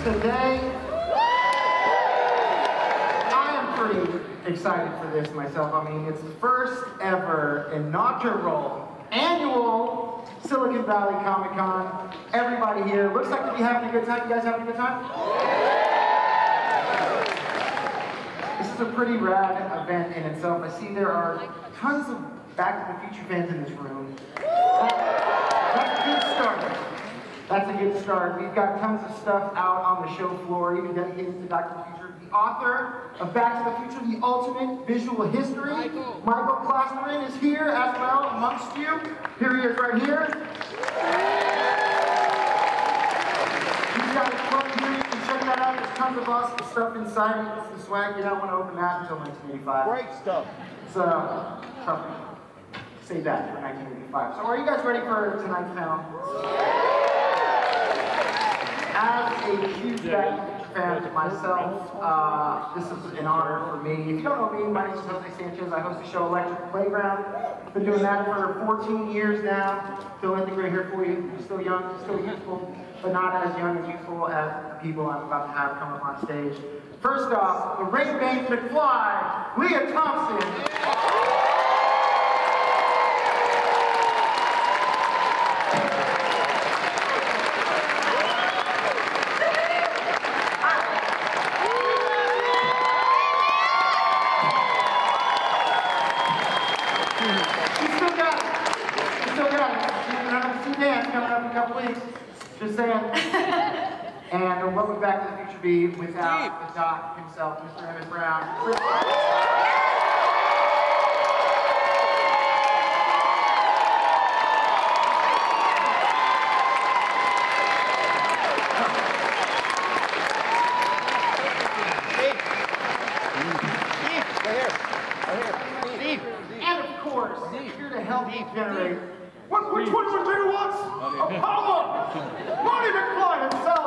Today, I am pretty excited for this myself. I mean, it's the first ever inaugural annual Silicon Valley Comic-Con. Everybody here looks like to be having a good time. You guys having a good time? This is a pretty rad event in itself. I see there are tons of Back to the Future fans in this room. That's a good start. That's a good start. We've got tons of stuff out on the show floor, even dedicated to Back to the Future. The author of Back to the Future, The Ultimate Visual History, Michael Klosterman, is here as well amongst you. Here he is right here. He's got a quote here. You can check that out. There's tons of awesome stuff inside it. It's the swag. You don't want to open that until 1985. Great stuff. So, say that for 1985. So are you guys ready for tonight's panel? As a huge Back to the Future fan myself, this is an honor for me. If you don't know me, my name is Jose Sanchez. I host the show Electric Playground. Been doing that for 14 years now. Still in the gray hair for you. You're still young, still youthful, but not as young and youthful as the people I'm about to have come up on stage. First off, the Ray-Bane McFly, Lea Thompson. Just saying. And what would Back to the Future be without the Doc himself, Mr. Emmett Brown? And of course, here to help me generate. Which one was there once? Apollo! Marty McFly himself!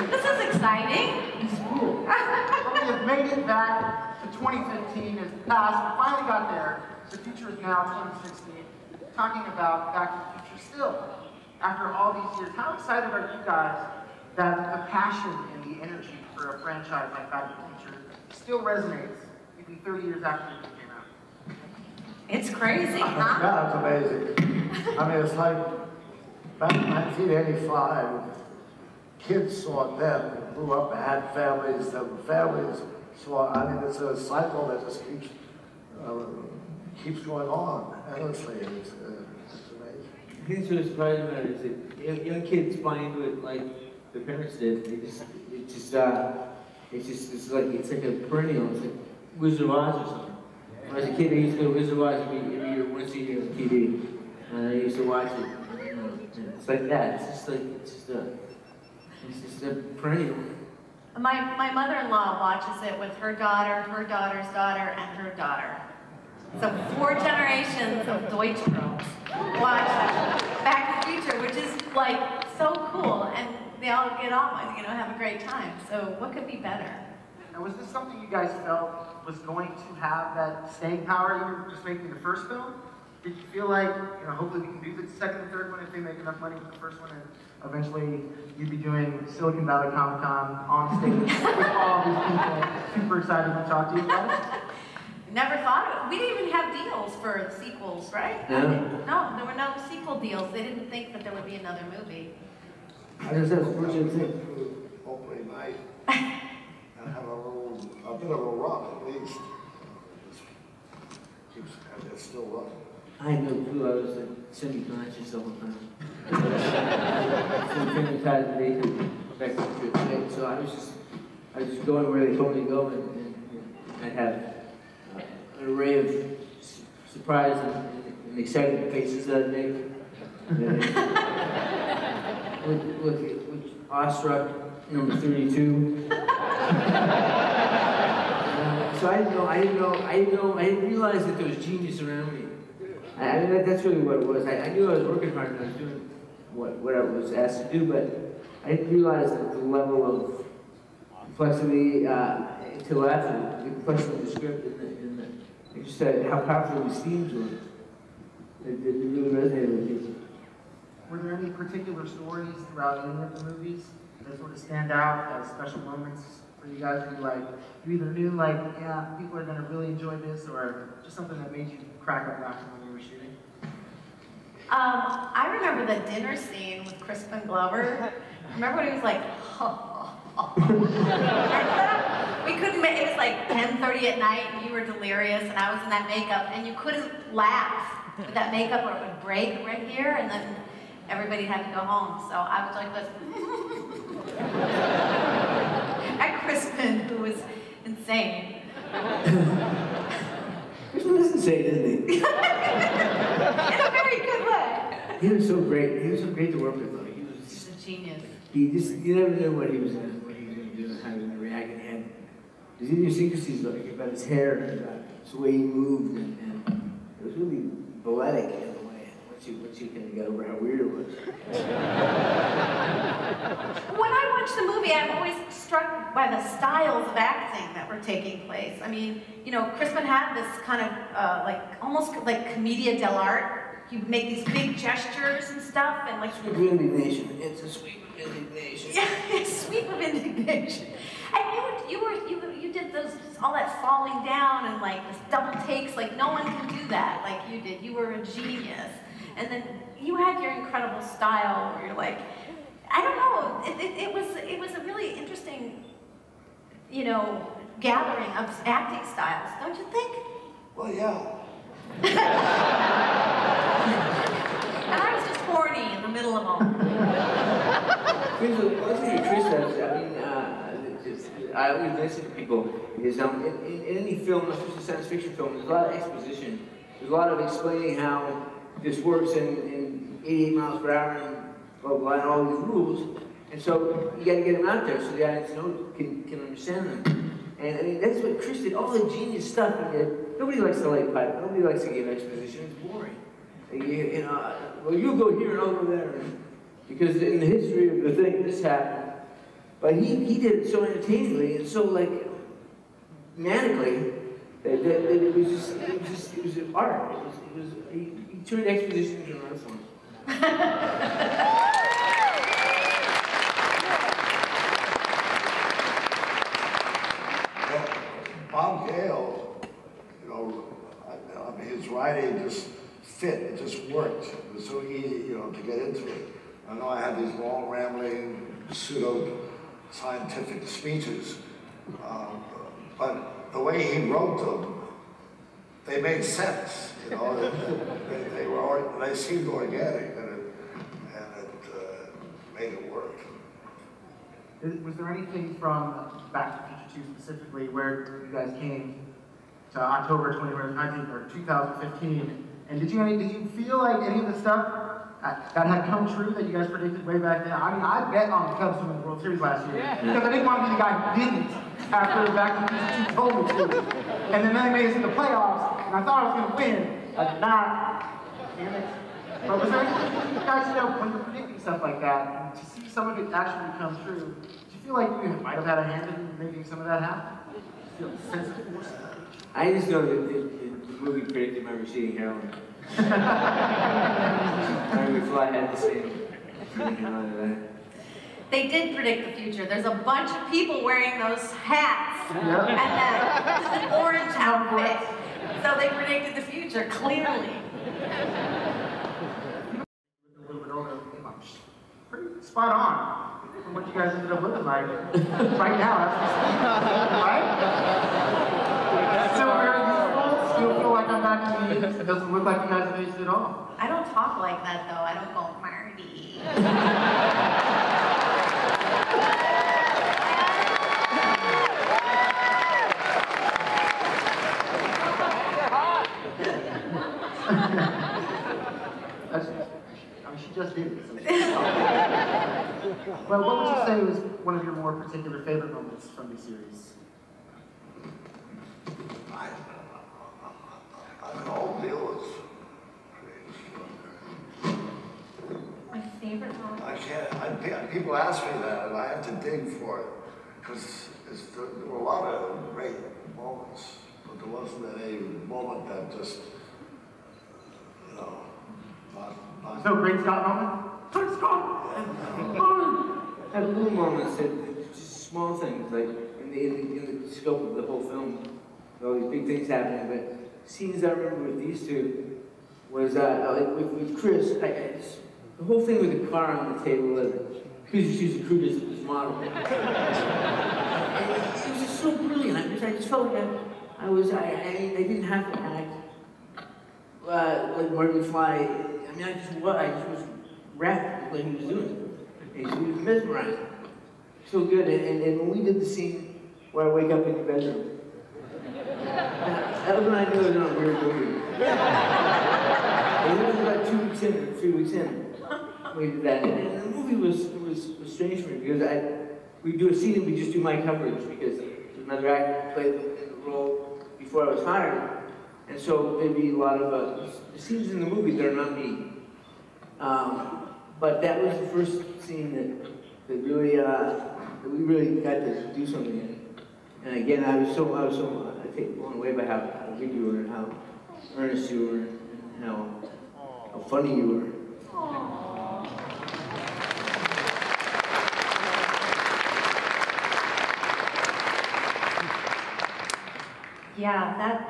This is exciting. It's cool. We have made it back to 2015 as passed. We finally got there. The future is now 2016. Talking about Back to the Future still. After all these years, how excited are you guys that the passion and the energy for a franchise like Back to the Future still resonates even 30 years after it came out? It's crazy, huh? Yeah, it's amazing. I mean, it's like back in 1985, kids saw them and grew up and had families. The families saw. I mean, it's a cycle that just keeps going on endlessly. It's amazing. I think what's really surprising about it is that young kids buy into it like their parents did. It's like a perennial. It's like Wizard of Oz or something. When I was a kid, I used to go to Wizard of Oz every year once a year on TV, and I used to watch it. It's like that. It's just a perennial. My mother-in-law watches it with her daughter, her daughter's daughter, and her daughter. So 4 generations of Deutsch girls watch Back to the Future, which is like so cool, and they all get on, have a great time. So what could be better? Now, was this something you guys felt was going to have that staying power, even just making the first film? Did you feel like, hopefully we can do the second and third one if they make enough money with the first one, and eventually you'd be doing Silicon Valley Comic-Con on stage with all these people, super excited to talk to you about it? Never thought of it. We didn't even have deals for sequels, right? Yeah. No, there were no sequel deals. They didn't think that there would be another movie. I just have a fortunate thing. Opening night and have a bit of a run at least. And it's still running. I had no clue. I was like semi-conscious the whole time. Semi-hypnotized and they took Back to the Future. So I was just going where they told me to go, and I'd have an array of surprise and excited faces that I'd make. With awestruck number 32. So I didn't realize that there was genius around me. I mean, that's really what it was. I knew I was working hard and I was doing what I was asked to do, but I didn't realize that the level of complexity until after the complexity of the script and like you said, how powerful these themes were. It really resonated with me. Were there any particular stories throughout any of the movies that sort of stand out as special moments for you guys? Where you either knew like, yeah, people are going to really enjoy this, or just something that made you crack up laughing when you were shooting? I remember the dinner scene with Crispin Glover. Remember when he was like, remember that? We couldn't, it was like 10:30 at night and you were delirious and I was in that makeup and you couldn't laugh with that makeup or it would break right here and then everybody had to go home. So I was like this. And Crispin, who was insane. Crispin was insane, isn't he? In a very good way. He was so great. He was so great to work with. He was He's a genius. You never knew what he was going to do and how he was going to react. And he had these idiosyncrasies about his hair and about the way he moved, and it was really poetic in a way. Once you kind of got over how weird it was. When I watch the movie, I'm always struck by the styles of acting that were taking place. I mean, you know, Crispin had this kind of almost like commedia dell'arte. He would make these big gestures and stuff, and like. Sweep of indignation. It's a sweep of indignation. Yeah, a sweep of indignation. And you did all that falling down and like this double takes. Like no one can do that like you did. You were a genius. And then you had your incredible style where you're like, I don't know, it was a really interesting, you know, gathering of acting styles, don't you think? Well, yeah. And I was just horny in the middle of all. One thing Chris does, I always listen to people, is in any film, especially science fiction film, there's a lot of exposition. There's a lot of explaining how this works in 88 miles per hour and blah, blah, and all these rules. And so you got to get them out there so the audience can understand them. And I mean, that's what Chris did, all the genius stuff. Nobody likes to light pipe, nobody likes to give exposition, it's boring. Well, you go here and I'll go there. Because in the history of the thing, this happened. But he did it so entertainingly and so like manically that it was art. He turned exposition into an art form. Well, Bob Gale, you know, I mean, his writing just fit, it just worked. It was so easy, you know, to get into it. I know I had these long, rambling, pseudo-scientific speeches, but the way he wrote them, they made sense, you know. They seemed organic, and it made it work. Was there anything from Back to the Future 2 specifically where you guys came to October 2019 or 2015, and did you feel like any of the stuff that had come true that you guys predicted way back then? I mean, I bet on the Cubs winning the World Series last year because I didn't want to be the guy who didn't after Back to the Future 2 told me to. And then they made us in the playoffs, and I thought I was going to win. I did not. Damn it. But was there anything you guys, you know, when you're predicting stuff like that, and to see some of it actually come true, do you feel like you might have had a hand in making some of that happen? Do you feel a sense of force? I just know that the movie predicted my receiving heroin. Fly had the same feeling on that. They did predict the future. There's a bunch of people wearing those hats and that orange outfit. So they predicted the future, clearly. A little bit older, pretty spot on from what you guys ended up looking like right now. Right? Still very youthful. Still feel like I'm back in the 80s. It doesn't look like you guys have aged at all. I don't talk like that, though. I don't go, Marty. She just did it. So well, what would you say was one of your more particular favorite moments from the series? I mean, all deal was My favorite favorite moment? I can't, people ask me that, and I have to dig for it, because there were a lot of great moments, but there wasn't any moment that just, you know, There's no great Scott moment? Great Scott! I have little moments that, just small things, like in the scope of the whole film, all these big things happening, but scenes I remember with these two was, like with Chris, the whole thing with the car on the table, Chris used the crew as model. It was just so brilliant. I just felt like I didn't have to act like Marty McFly. I mean, I just was wrapped with what he was doing. He was mesmerized. So good. And when we did the scene where I wake up in the bedroom, that was when I knew it was not a weird movie. And it was about 2 weeks in, 3 weeks in, we did that. And the movie was strange for me because we'd do a scene and we'd just do my coverage because another actor played the role before I was hired. And so there'd be a lot of the scenes in the movie that are not me. But that was the first scene that really that we really got to do something in. And again, I was so blown away by how good you were and how earnest you were and how funny you were. Yeah,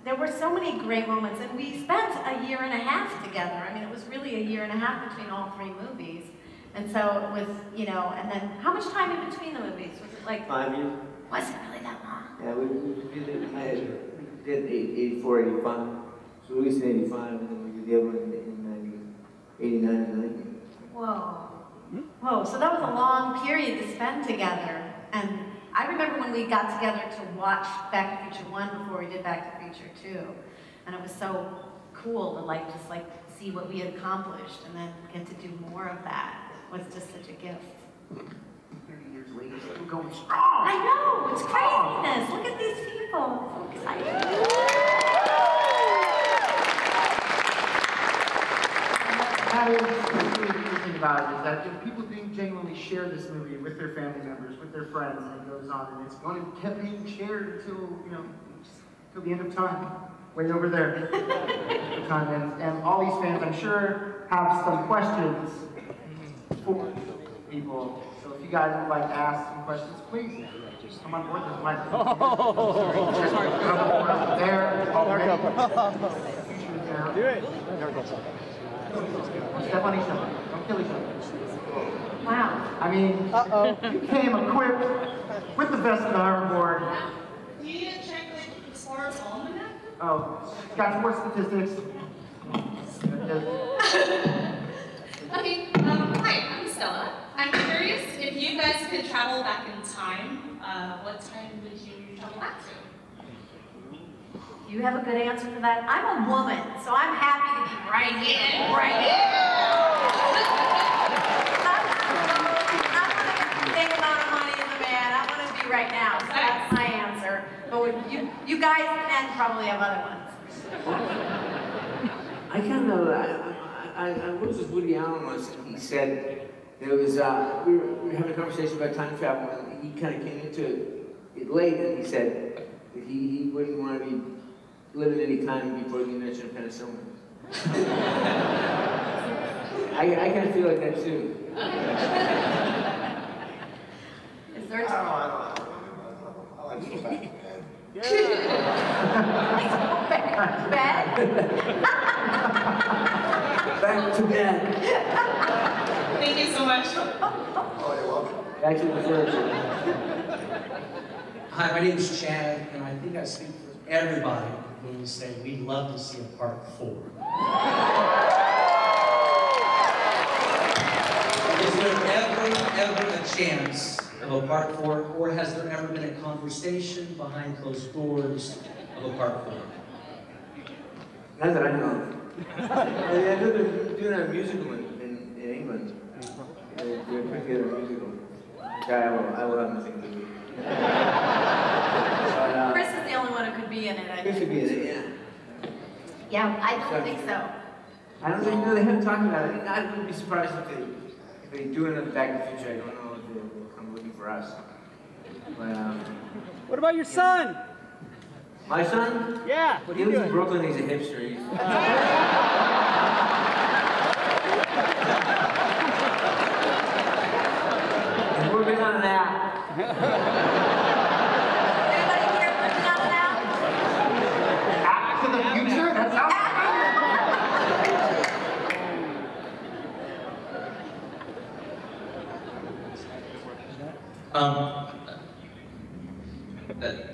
there were so many great moments, and we spent a year and a half together. I mean, it was really a year and a half between all 3 movies. And so with, you know, and then how much time in between the movies? Was it like 5 years. Was it really that long? Yeah, we did 84, 85. So we released in 85, and then we did the other one in 89 and 90. Whoa. Whoa, so that was a long period to spend together. And I remember when we got together to watch Back to the Future 1 before we did Back to the Future 2. And it was so cool to just see what we had accomplished and then get to do more of that. It was just such a gift. 30 years later, still going strong! I know, it's craziness. Look at these people. So excited. That is the really cool thing about it, is that people do genuinely share this movie with their family members, with their friends, and it goes on, and it's going to keep being shared until, you know, till the end of time. Way over there. The time ends. And all these fans, I'm sure, have some questions for people. So if you guys would like to ask some questions, please come on board. There's a microphone. Just come on board there. Do it. Step on each other. Don't kill each other. Wow. I mean, you came equipped with the best of our board. You need to check the sports almanac? Oh, got some more statistics. Okay, hi, I'm Stella. I'm curious if you guys could travel back in time, what time would you travel back to? You have a good answer for that? I'm a woman, so I'm happy to be right here. Right here. I'm not going to think about money as a man. I want to be right now, so that's my answer. But you guys men probably have other ones. I kind of, I was with Woody Allen once, and he said, there was, we were having a conversation about time travel, and he kind of came into it late, and he said that he wouldn't want to be living any time before the invention of penicillin. I kind of feel like that too. Is there I like to go back to bed. bed? Back to bed. Thank you so much. Oh, you're welcome. Back to the first. Hi, my name is Chad, and I think I speak for everybody when we say we'd love to see a part 4. Is there ever a chance of a part 4, or has there ever been a conversation behind closed doors of a part 4? Not that I know of. They're doing a musical in England. They're putting together a musical. I will have nothing to do with it. Chris is the only one who could be in it, I Chris think. would be in it, yeah. Yeah, I don't think so. I don't think, they haven't talked about it. I wouldn't be surprised if they do it in Back to the Future. I don't know if they'll come looking for us. But, what about your son? my son? Yeah, what are He you lives doing? in Brooklyn, he's a hipster. He's working on an app. Anybody here working on it now? Back to the Future? That sounds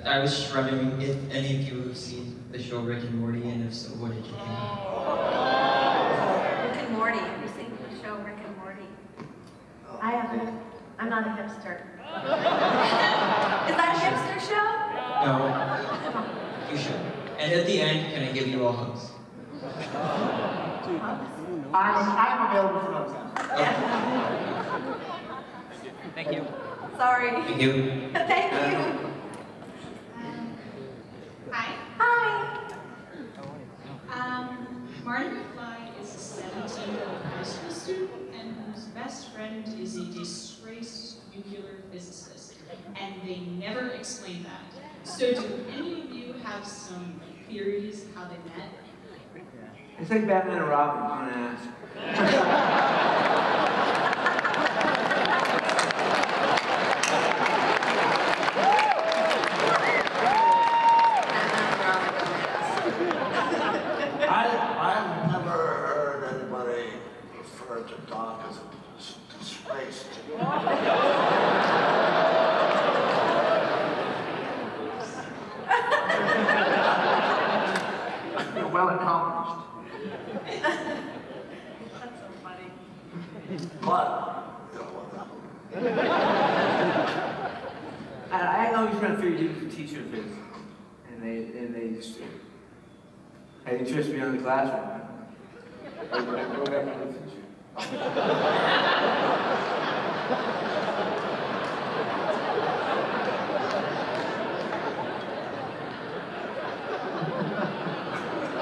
I was just wondering if any of you have seen the show Rick and Morty, and if so, what did you think? Rick and Morty. Have you seen the show Rick and Morty? I haven't. I'm not a hipster. Is that a hipster show? No, you should. And at the end, can I give you all hugs? I'm available for those now. Thank you. Sorry. Thank you. Thank you. Hi. Hi. Marty McFly is a 17-year-old high school student and whose best friend is a disgraced nuclear physicist. And they never explain that. So do any of you have some theories how they met? It's like Batman and Robin, I'm gonna ask. I've never heard anybody refer to Doc as a disgrace. Well accomplished. That's so funny. But, I always trying to figure he was a teacher of his. And they just had interest beyond the classroom. Like, when I grow up in the future.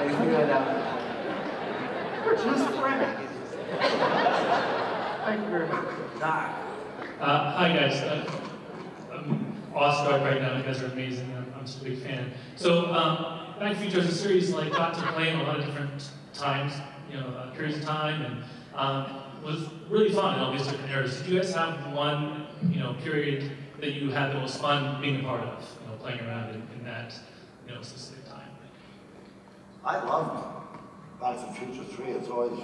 I just figured that out. We're just friends. Thank you very much. Doc, Hi guys, I'm awestruck right now. You guys are amazing. I'm just a big fan. So Back to the Future is a series like got to play in a lot of different times, periods of time, and was really fun in all these different eras. Did you guys have one, period that you had that was fun being a part of, playing around in that, specific time? I loved Back to the Future 3. It's always been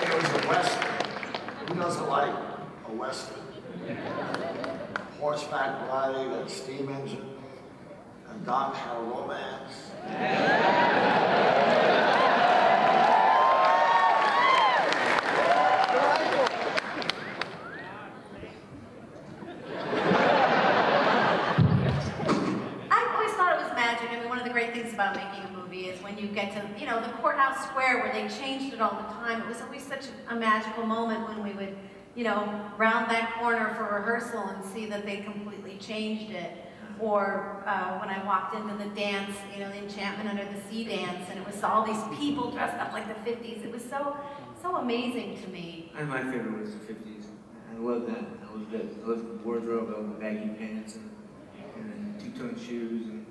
It was a Western. Who doesn't like a Western? Horseback riding, a steam engine, and Doc had a romance. About making a movie is when you get to, the courthouse square where they changed it all the time. It was always such a magical moment when we would, round that corner for rehearsal and see that they completely changed it. Or when I walked into the dance, the Enchantment Under the Sea dance, and it was all these people dressed up like the 50s. It was so amazing to me. And my favorite was the 50s. I love that. I love the wardrobe, I love the baggy pants and two-tone shoes. And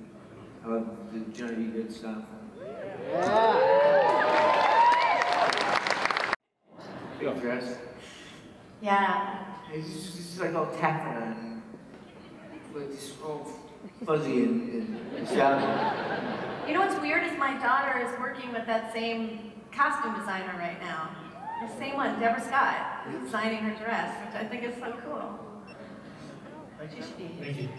I love the Johnny B. Good stuff. Big dress. Yeah. It's just like all taffeta and like just all fuzzy and shabby. You know what's weird is my daughter is working with that same costume designer right now. The same one, Deborah Scott, is designing her dress, which I think is so cool. She should be here. Thank you.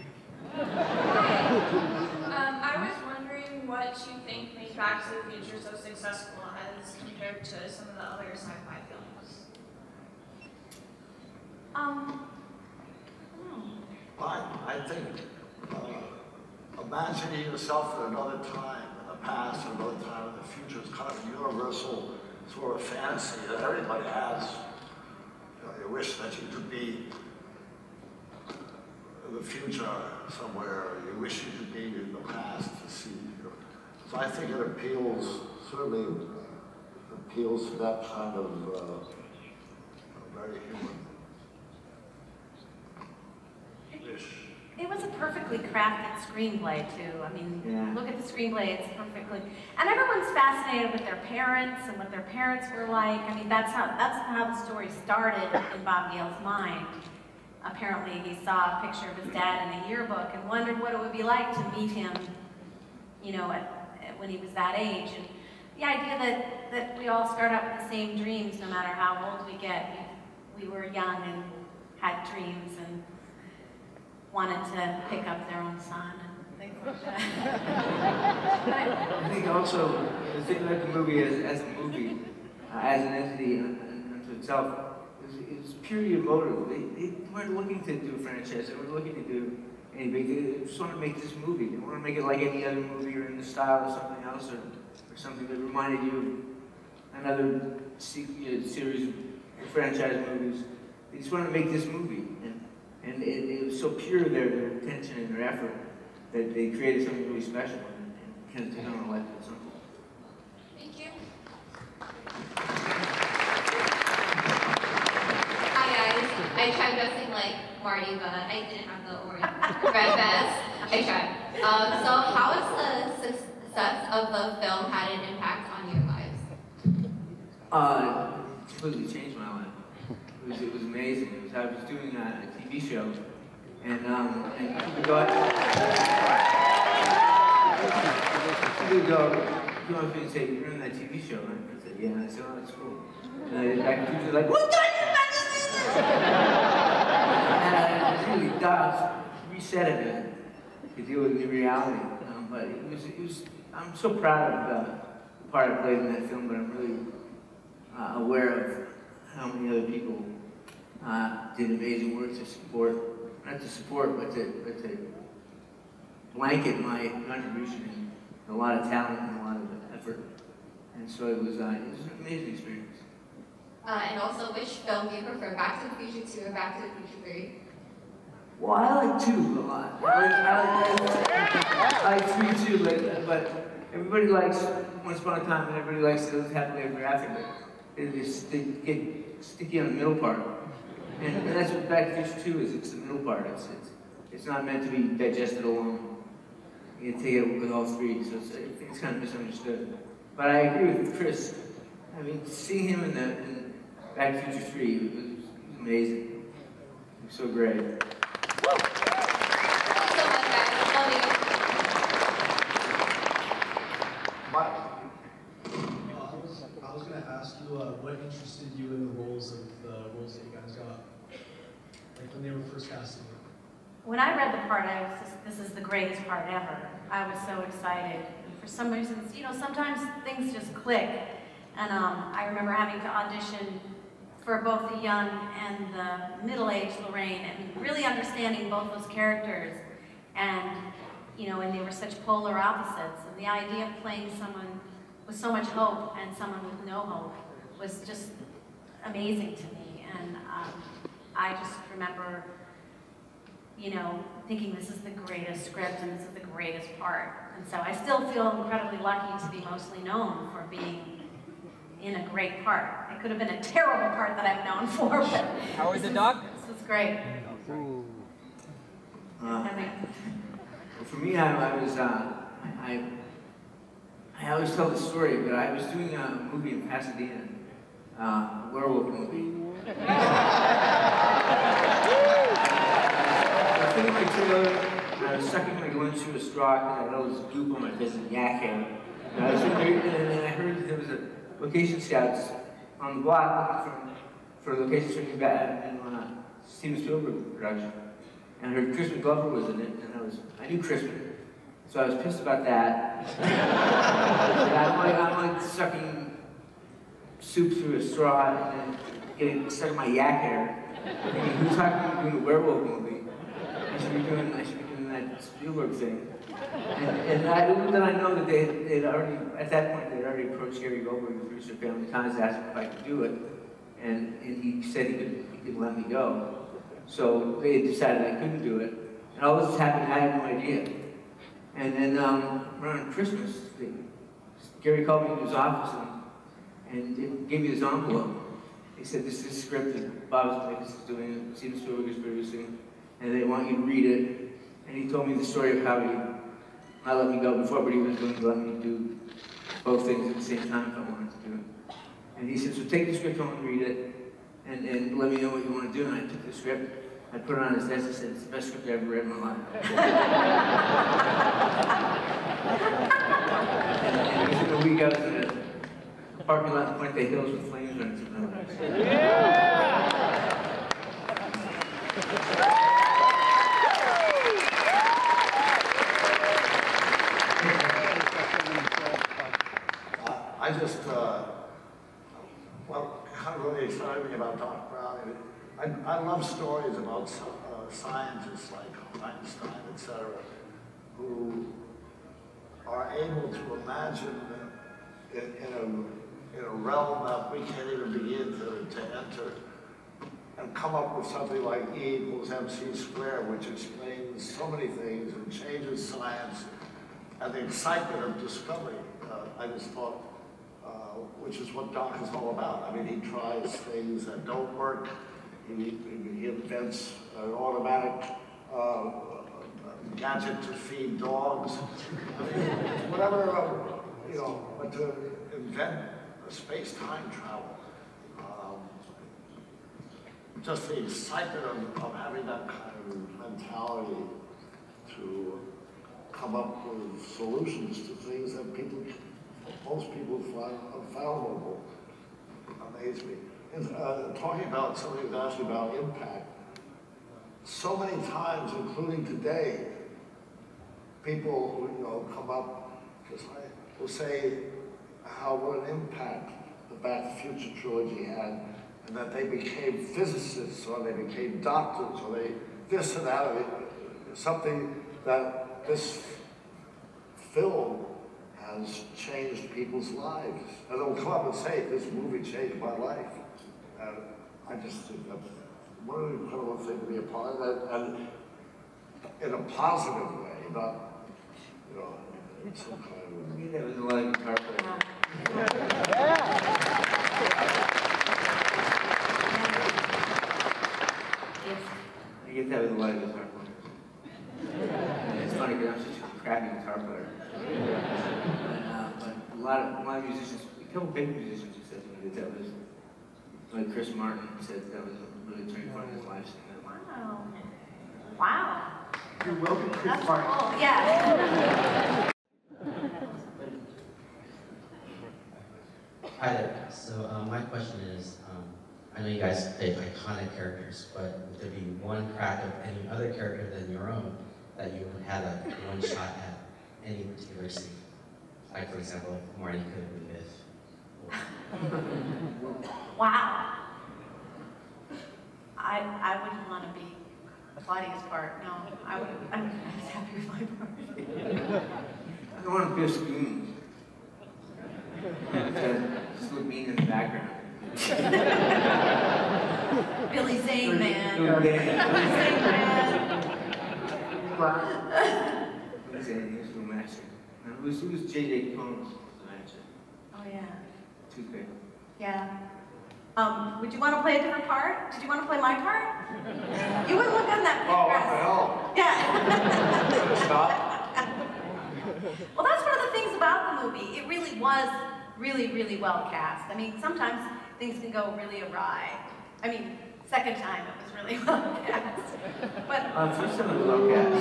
I was wondering what you think made Back to the Future so successful as compared to some of the other sci-fi films. I think imagining yourself in another time, in the past, or another time in the future is kind of a universal sort of fantasy that everybody has. You wish that you could be in the future somewhere, or you wish you could be in the past to see So I think it appeals, certainly appeals to that kind of very human wish. It was a perfectly crafted screenplay too. I mean, look at the screenplay, it's perfectly, and everyone's fascinated with their parents and what their parents were like. I mean, that's how the story started in Bob Gale's mind. Apparently he saw a picture of his dad in a yearbook and wondered what it would be like to meet him, you know, when he was that age. And the idea that we all start out with the same dreams no matter how old we get. We were young and had dreams and wanted to pick up their own son and things like that. I think also, the thing about the movie as a movie, as an entity unto itself, it was purely emotive. They weren't looking to do a franchise, they weren't looking to do any big, they just wanted to make this movie. They wanted to make it like any other movie or in the style of something else or something that reminded you of another series of franchise movies. They just wanted to make this movie. And it was so pure, their intention and their effort, that they created something really special and kind of took on a life of its own. Thank you. Hi guys. I tried dressing like Marty, but I didn't have the orange red vest. I tried. So how has the success of the film had an impact on your lives? It completely changed my life. It was amazing. I was doing a TV show, and people go, come up and say, "You're in that TV show," and I said, "Yeah." And I said, "Oh, that's cool." And I did back to like, "What the?" And I really reset it to deal with the reality. But it was. I'm so proud of the part I played in that film, but I'm really aware of how many other people did amazing work to support, not to support, but to blanket my contribution and a lot of talent and a lot of effort. And so it was an amazing experience. And also, which film do you prefer, Back to the Future 2 or Back to the Future 3? Well, I like 2 a lot. I like 3 too, but everybody likes Once Upon a Time and everybody likes to live happily ever after. They get sticky on the middle part. And that's what Back to the Future 2 is. It's the middle part. It's not meant to be digested alone. You take it with all 3, so it's kind of misunderstood. But I agree with Chris. I mean, seeing him in Back to the Future 3 it was amazing. It was so great. Thank you so much, guys. Love you. I was going to ask you what interested you in the roles that you guys got, like when they were first casting you. When I read the part, I was just, this is the greatest part ever. I was so excited. And for some reasons, you know, sometimes things just click. And I remember having to audition for both the young and the middle-aged Lorraine, and really understanding both those characters. And, you know, and they were such polar opposites. And the idea of playing someone with so much hope and someone with no hope was just amazing to me. And I just remember, you know, thinking this is the greatest script and this is the greatest part. And so I still feel incredibly lucky to be mostly known for being in a great part. It could have been a terrible part that I'm known for, but how was the dog? This was great. For me, I always tell the story, but I was doing a movie in Pasadena, a werewolf movie. I was filming my trailer, and I was sucking my lunch through a straw because I had all this goop on my face and yak hair. And I was sitting there, and I heard that there was a location scouts on the block looking for locations for new Steven Spielberg production. And I heard Crispin Glover was in it, and I knew Crispin. So I was pissed about that. And I'm like sucking soup through a straw and then getting stuck in my yak hair. Thinking, who's talking doing a werewolf movie? I should be doing that Spielberg thing. And then I know that they'd already, at that point, they'd already approached Gary Goldberg, the producer of Family Ties, asked if I could do it. And he said he could let me go. So they decided I couldn't do it. And all this was happening, I had no idea. And then around Christmas, Gary called me to his office and gave me this envelope. He said, this is a script that Bob is doing, Steven Spielberg is producing, and they want you to read it. And he told me the story of how he not let me go before, but he was going to let me do both things at the same time if I wanted to do it. And he said, so take the script home and read it, and let me know what you want to do. And I took the script, I put it on his desk, I said, it's the best script I ever read in my life. and within a week I was in a parking lot in Puente Hills with flames running through my legs. I just, well, kind of really excited me about Doc Brown. I love stories about scientists like Einstein, etc., who are able to imagine in a realm that we can't even begin to enter, and come up with something like E=mc², which explains so many things and changes science and the excitement of discovery. I just thought, which is what Doc is all about. I mean, he tries things that don't work. He invents an automatic gadget to feed dogs. Whatever, you know, but to invent a space-time travel. Just the excitement of having that kind of mentality to come up with solutions to things that most people find unfathomable. Amaze me. And, talking about something that was asked about impact, so many times, including today, people come up, because I will say what an impact the Back to the Future trilogy had, and that they became physicists, or they became doctors, or they this and that, something that this film has changed people's lives. And they'll come up and say, this movie changed my life. And I just think that's one of the incredible things to be a part of that, and in a positive way, not, some kind of... That was a lot of guitar playing. I get that with a lot of guitar players. It's funny because I'm such a crappy guitar player. But a lot of musicians, a couple big musicians who said to me that was, like Chris Martin said that was a really turning point in his life. Wow. Wow. You're welcome, Chris That's Martin. cool. Yeah. Hi there. So my question is, I know you guys play iconic characters, but would there be one crack of any other character than your own that you had one shot at any particular scene? Like, for example, if Marty could have been Biff. Wow. I wouldn't want to be Claudia's part. No, I'm just happy with my part. I don't want to be a spoon. Just look mean in the background. Billy Zane, man. Billy Zane, man. Billy Zane, he was no matcher. It was J.J. Combs was the matcher. Oh, yeah. Toothpick. Yeah. Would you want to play a different part? Did you want to play my part? You wouldn't look on that Oh, what dress. the hell? Yeah. Stop. Well, that's one of the things about the movie. It really was really, really well cast. I mean, sometimes things can go really awry. I mean, second time it was really well cast. But First time it was well cast.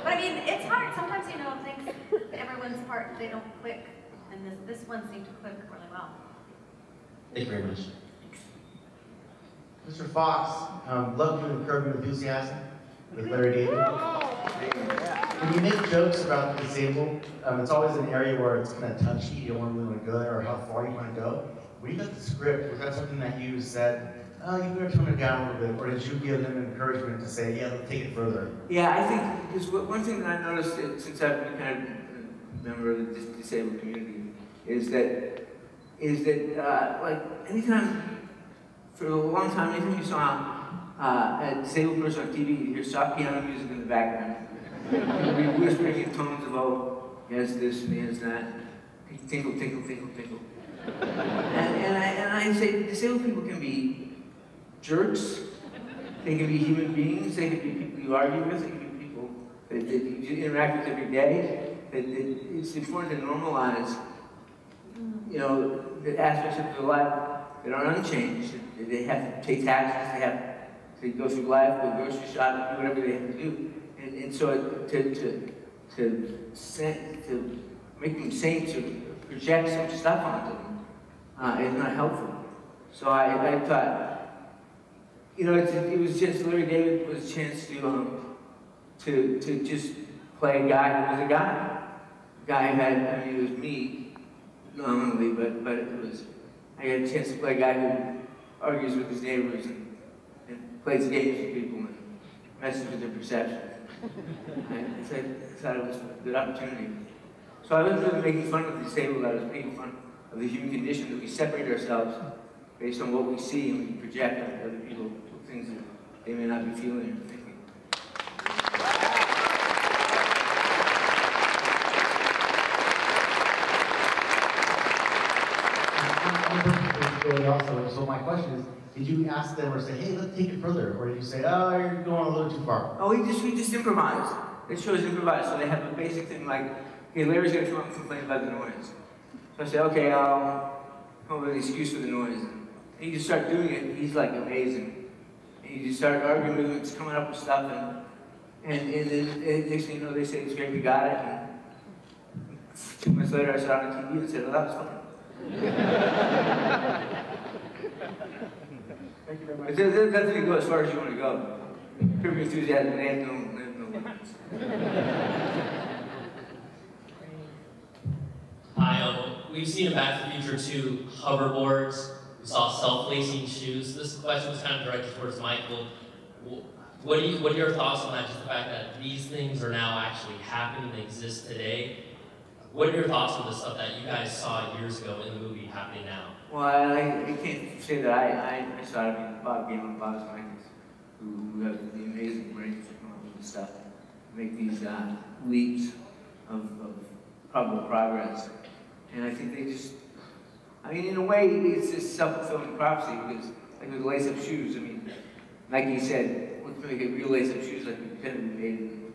but I mean, it's hard. Sometimes, things, everyone's part, they don't click. And this one seemed to click really well. Thank you very much. Mr. Fox, love you and Curb Your Enthusiasm with Larry David. When you make jokes about the disabled, it's always an area where it's kind of touchy, you don't really want to go there, or how far you want to go. When you got the script, was that something that you said, oh, you better tone it down a little bit, or did you give them encouragement to say, yeah, let's take it further? Yeah, I think, because one thing that I noticed since I've been kind of a member of the disabled community is that like, anytime, for a long time, anytime you saw a disabled person on TV, you hear soft piano music in the background. We whispering in tones of, oh, he has this and he has that. Tinkle, tinkle, tinkle, tinkle. And I say disabled people can be jerks. They can be human beings. They can be people you argue with. They can be people that you interact with every day. It's important to normalize, you know, the aspects of their life that are unchanged. They have to take taxis. They have to go through life, go grocery shop, do whatever they have to do. And so to make them sane, to project some stuff onto them is not helpful. So I thought, you know, it was just Larry David was a chance to just play a guy who was a guy. A guy who had, I mean, it was me nominally, but it was, I had a chance to play a guy who argues with his neighbors and plays games with people and messes with their perception. I thought it was a good opportunity. So I wasn't really making fun of the disabled, I was making fun of the human condition that we separate ourselves based on what we see and we project on other people, things that they may not be feeling or thinking. Also, so my question is, did you ask them or say, hey, let's take it further? Or did you say, oh, you're going a little too far? Oh, we just improvise. The show is improvised, so they have a basic thing like, okay, Larry's gonna come up and complain about the noise. So I say, okay, I'll come up with an excuse for the noise. And you just start doing it, and he's like amazing. And you just start arguing with him, it's coming up with stuff, and then next thing you know, they say, it's great, we got it. And 2 months later, I saw it on TV and said, well, that was fun. Thank you very much. But that doesn't go as far as you want to go. Curb Your Enthusiasm, they have no limits. Hi, we've seen in Back to the Future 2 hoverboards. We saw self-lacing shoes. This question was kind of directed towards Michael. What are your thoughts on that? Just the fact that these things are now actually happening, they exist today. What are your thoughts on the stuff that you guys saw years ago in the movie happening now? Well, I can't say that I saw it. I mean, Bob Galen, Bob's Michaels, who have the amazing brains to come up with this stuff, make these leaps of probable progress. And I think they just, I mean, in a way, it's just self-fulfilling prophecy because, like with lace-up shoes, I mean, Nike said, let's make a real lace-up shoes like we could have made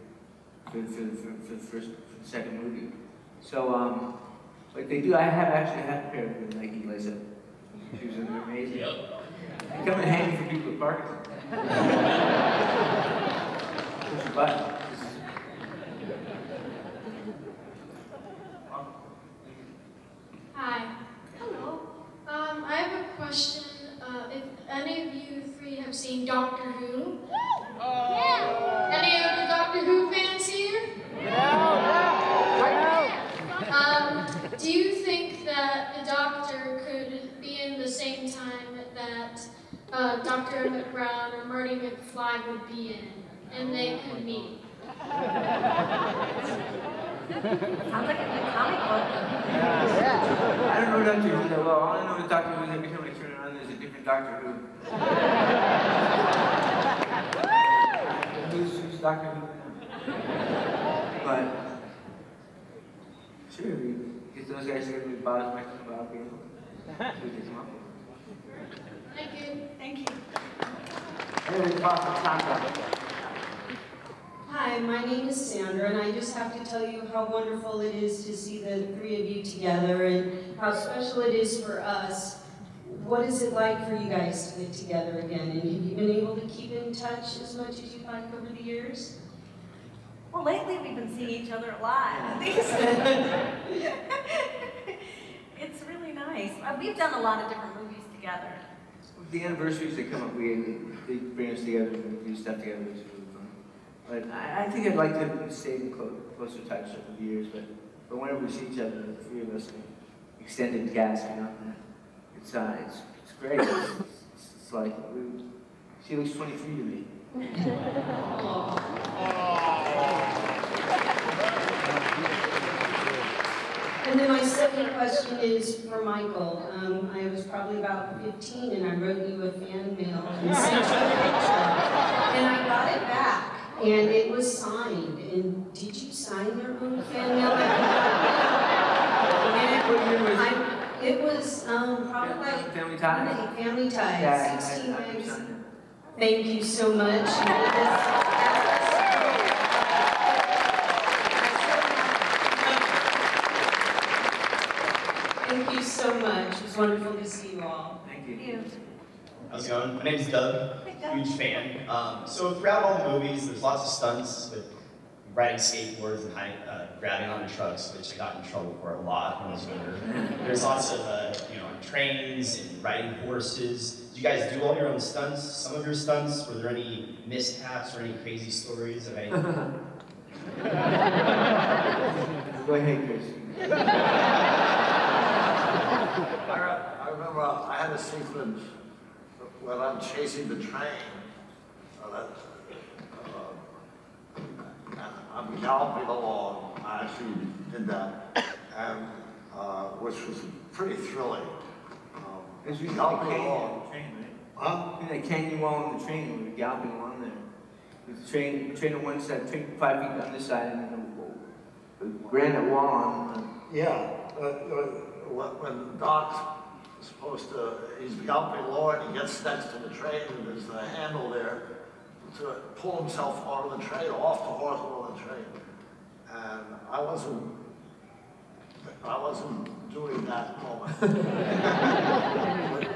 for the second movie. So, but they do, I have actually had a pair of Nike lace-up shoes and they're amazing. Yep. They come in handy for people with Parkinson's. Push a button. Hi. Hello. I have a question. If any of you three have seen Doctor Who? Yeah. Any of the Doctor Who fans here? Do you think that the Doctor could be in the same time that Dr. McBrown or Marty McFly would be in, and they could meet? Sounds like a good comic book. I don't know Doctor Who that well. All I know is Doctor Who is every time I turn around, there's a different Doctor Who. Who's Doctor Who? But, sure, get those guys together with Bob's Michael and Bob Galen. So we get them up. Thank you. Thank you. Hey, Bob, Hi, my name is Sandra, and I just have to tell you how wonderful it is to see the three of you together and how special it is for us. What is it like for you guys to get together again? And have you been able to keep in touch as much as you'd like over the years? Well, lately we've been seeing each other a lot. It's really nice. We've done a lot of different movies together. The anniversaries that come up, they bring us together and do stuff together, which is really fun. But I think I'd like to stay in closer touch over the years, but whenever we see each other, the three of us, extended cast, you know, it's great. It's like, she looks 23 to me. And then my second question is for Michael. I was probably about 15 and I wrote you a fan mail and sent you a picture. And I got it back. And it was signed. And did you sign your own fan mail? It was probably Family Ties. Family Ties. Yeah, 16 I magazine. Thank you so much. Thank you so much. It was wonderful to see you all. Thank you. How's it going? My name's Doug. Huge fan. So throughout all the movies, there's lots of stunts with riding skateboards and grabbing onto trucks, which I got in trouble for a lot when I was younger. There's lots of trains and riding horses. Did you guys do all your own stunts? Some of your stunts? Were there any mishaps or any crazy stories of any? Go ahead, Chris. I remember I had a sequence when I'm chasing the train. I'm galloping along. I actually did that, and which was pretty thrilling. As we galloping canyon along. on the train, right? Huh? In that canyon wall on the train, we were galloping along there. With the train on one side, train 5 feet on this side, and then the granite wall on. Yeah. When Doc's supposed to, he's galloping along, and he gets next to the train, and there's a handle there to pull himself onto the train, off the horse on the train. And I wasn't doing that moment. The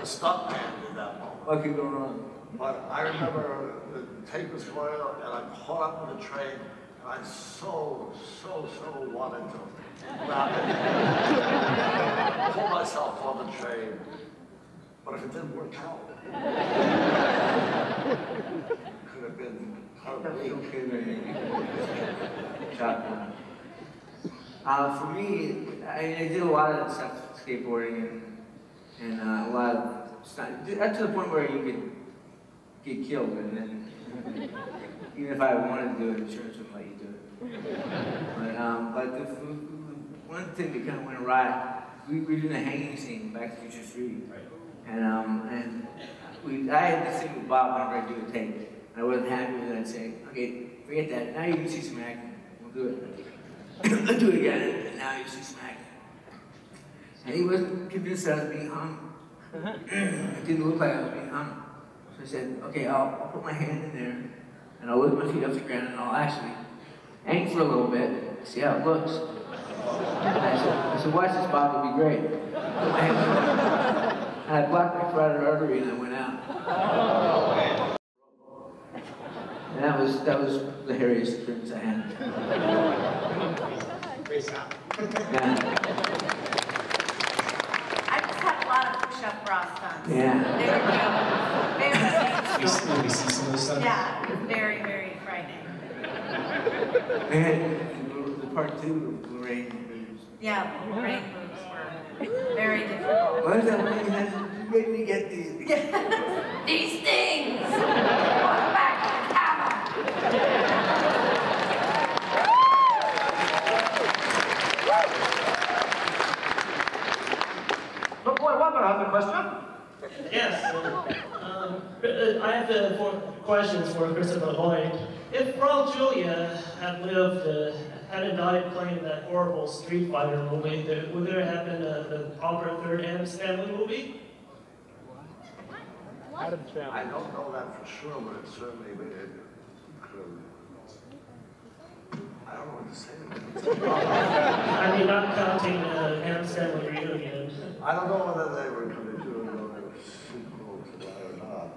stuntman did that moment. What could go wrong? But I remember the tape was going on, and I caught up with the train, and I so wanted to grab it, pull myself on the train. But if it didn't work out, could have been for me, I did a lot of stuff, skateboarding and a lot of stuff. Up to the point where you could get killed, and then even if I wanted to do it, insurance wouldn't let you do it. But one thing that kind of went awry, we were doing a hanging scene in Back to the Future 3. Right. And I had this thing with Bob whenever I do a take. And I wasn't happy with it. I'd say, okay, forget that. Now you can see some acting. We'll do it. Let's do it again. And now you see some acting. And he wasn't convinced that I was being hung. It didn't look like I was being hung. So I said, okay, I'll put my hand in there, and I'll lift my feet off the ground, and I'll actually hang for a little bit, see how it looks. I said, watch this, Bob, it'll be great. Put my hand in, and I blocked my carotid artery, and I went out. And that was the hairiest experience I had. Yeah. I just had a lot of push-up bra stunts. Yeah. They were very Can we see some of those stunts? Yeah, it was very, very frightening. And the part 2 of Lorraine moves. Yeah, Lorraine moves were very difficult. What is that when you had to make me get these? These things! Welcome back to the camera! But boy, Wonder has a question. Yes. I have 4 questions for Christopher Lloyd. If Raul Julia had lived, hadn't died playing that horrible Street Fighter movie, would there have been the proper 3rd Addams Family movie? I don't know that for sure, but it certainly could have. I don't know what to say to that. I mean, not counting Addams Family Reunion. I don't know whether they were going to do another sequel to that or not.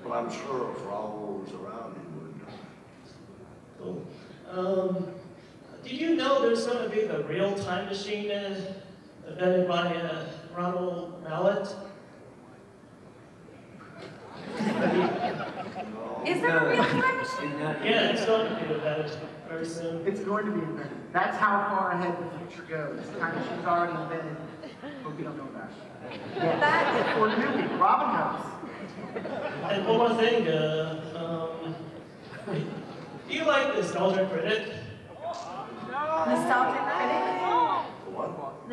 But I'm sure if Raul was around, he would. Cool. Did you know there's going to be the real time machine invented by Ronald Mallet? Is there a real time machine? Yeah, it's going to be invented very soon. It's going to be invented. That's how far ahead the future goes. The time machine's already invented, but we don't know about it. Yeah. That is for newbie. Robin knows. And one more thing, do you like Nostalgia Critic? Nostalgic critic? What? I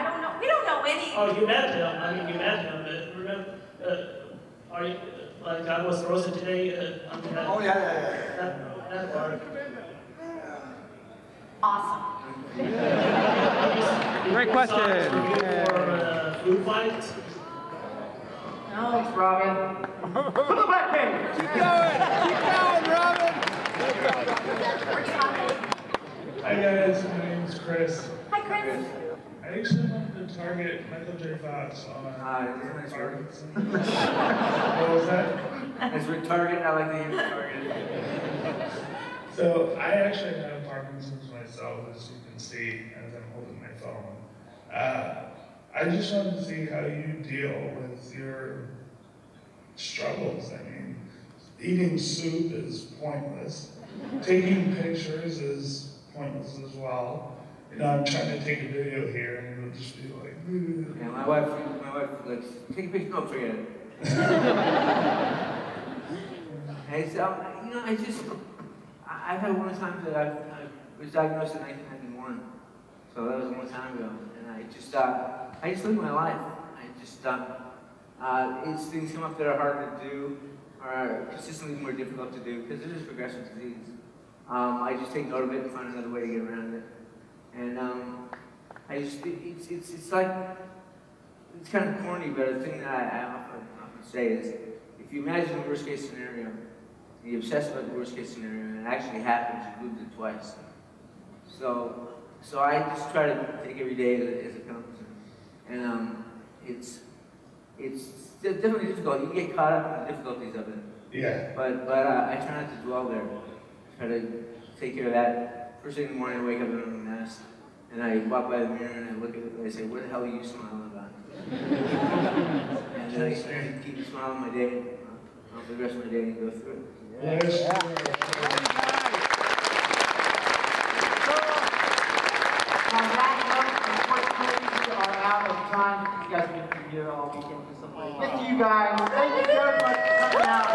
don't know. We don't know any. Oh, you met him. I mean, you met him. Remember, are you, like I was frozen today? Oh, yeah. that part. Awesome. Great question. For food fight? No. Thanks, Robin. Put the back in. Keep going. Keep going, Robin. Hi guys, my name is Chris. Hi, Chris. I actually wanted to target Michael J. Fox on Parkinson's. What was that? As we're target, I like the name target. So I actually have Parkinson's myself, as you can see, as I'm holding my phone. I just wanted to see how you deal with your struggles. I mean, eating soup is pointless. Taking pictures is pointless as well. You know, I'm trying to take a video here and it'll just be like, ooh. Yeah, my wife looks, take a picture, no, forget it. And so, you know, I've had one time that I was diagnosed in 1991. So that was a long time ago. And I just live my life. It's things come up that are harder to do, or consistently more difficult to do, because it is progressive disease. I just take note of it and find another way to get around it. And it's like, it's kind of corny, but a thing that I often say is, if you imagine the worst case scenario, and you obsess about the worst case scenario, and it actually happens, you've lived it twice. So I just try to take every day as it comes. And it's definitely difficult. You get caught up in the difficulties of it. Yeah. But I try not to dwell there. Try to take care of that. First thing in the morning, I wake up and I'm a mess. And I walk by the mirror and I look at it and I say, what the hell are you smiling about? And then I keep smiling my day, for the rest of my day and go through it. Yes. On that note, unfortunately, we are out of time. You guys have been here all weekend for something. Thank you guys. Thank you very much for coming out.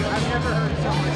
I've never heard someone